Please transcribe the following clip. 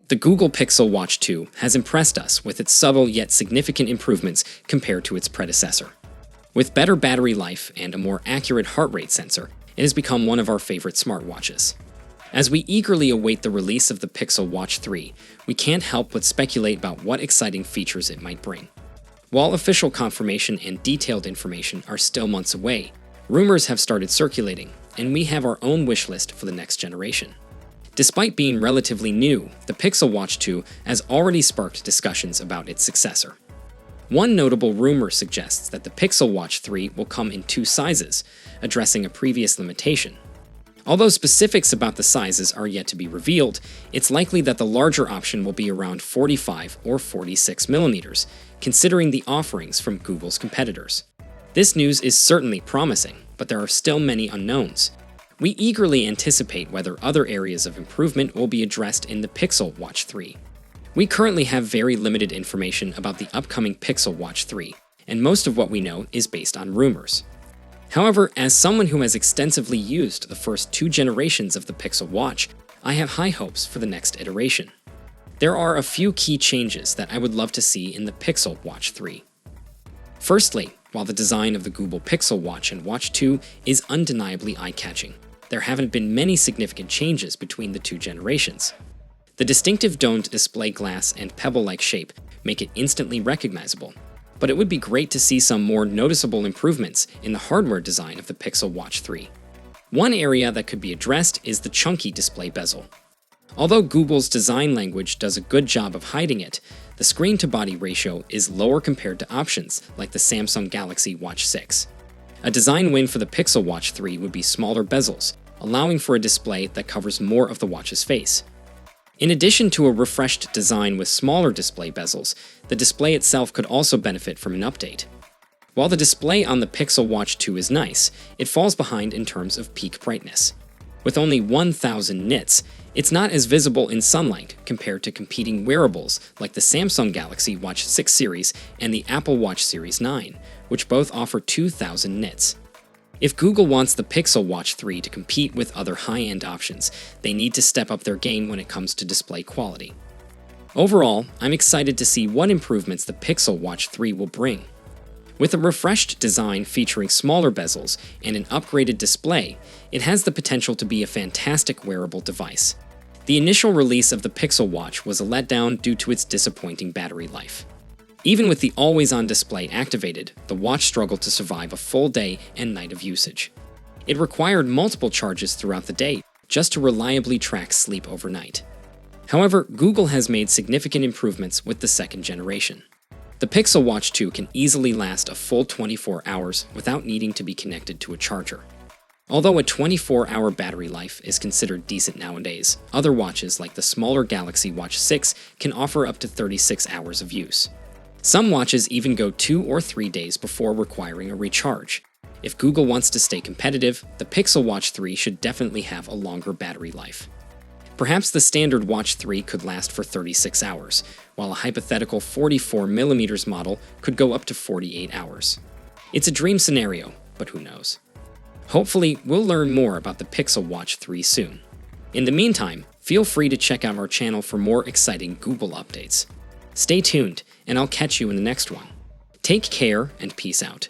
The Google Pixel Watch 2 has impressed us with its subtle yet significant improvements compared to its predecessor. With better battery life and a more accurate heart rate sensor, it has become one of our favorite smartwatches. As we eagerly await the release of the Pixel Watch 3, we can't help but speculate about what exciting features it might bring. While official confirmation and detailed information are still months away, rumors have started circulating, and we have our own wish list for the next generation. Despite being relatively new, the Pixel Watch 2 has already sparked discussions about its successor. One notable rumor suggests that the Pixel Watch 3 will come in 2 sizes, addressing a previous limitation. Although specifics about the sizes are yet to be revealed, it's likely that the larger option will be around 45 or 46 millimeters, considering the offerings from Google's competitors. This news is certainly promising, but there are still many unknowns. We eagerly anticipate whether other areas of improvement will be addressed in the Pixel Watch 3. We currently have very limited information about the upcoming Pixel Watch 3, and most of what we know is based on rumors. However, as someone who has extensively used the first 2 generations of the Pixel Watch, I have high hopes for the next iteration. There are a few key changes that I would love to see in the Pixel Watch 3. Firstly, while the design of the Google Pixel Watch and Watch 2 is undeniably eye-catching, there haven't been many significant changes between the 2 generations. The distinctive domed display glass and pebble-like shape make it instantly recognizable, but it would be great to see some more noticeable improvements in the hardware design of the Pixel Watch 3. One area that could be addressed is the chunky display bezel. Although Google's design language does a good job of hiding it, the screen-to-body ratio is lower compared to options like the Samsung Galaxy Watch 6. A design win for the Pixel Watch 3 would be smaller bezels, allowing for a display that covers more of the watch's face. In addition to a refreshed design with smaller display bezels, the display itself could also benefit from an update. While the display on the Pixel Watch 2 is nice, it falls behind in terms of peak brightness. With only 1,000 nits, it's not as visible in sunlight compared to competing wearables like the Samsung Galaxy Watch 6 series and the Apple Watch Series 9, which both offer 2,000 nits. If Google wants the Pixel Watch 3 to compete with other high-end options, they need to step up their game when it comes to display quality. Overall, I'm excited to see what improvements the Pixel Watch 3 will bring. With a refreshed design featuring smaller bezels and an upgraded display, it has the potential to be a fantastic wearable device. The initial release of the Pixel Watch was a letdown due to its disappointing battery life. Even with the always-on display activated, the watch struggled to survive a full day and night of usage. It required multiple charges throughout the day just to reliably track sleep overnight. However, Google has made significant improvements with the second generation. The Pixel Watch 2 can easily last a full 24 hours without needing to be connected to a charger. Although a 24-hour battery life is considered decent nowadays, other watches like the smaller Galaxy Watch 6 can offer up to 36 hours of use. Some watches even go 2 or 3 days before requiring a recharge. If Google wants to stay competitive, the Pixel Watch 3 should definitely have a longer battery life. Perhaps the standard Watch 3 could last for 36 hours, while a hypothetical 44mm model could go up to 48 hours. It's a dream scenario, but who knows? Hopefully, we'll learn more about the Pixel Watch 3 soon. In the meantime, feel free to check out our channel for more exciting Google updates. Stay tuned, and I'll catch you in the next one. Take care and peace out.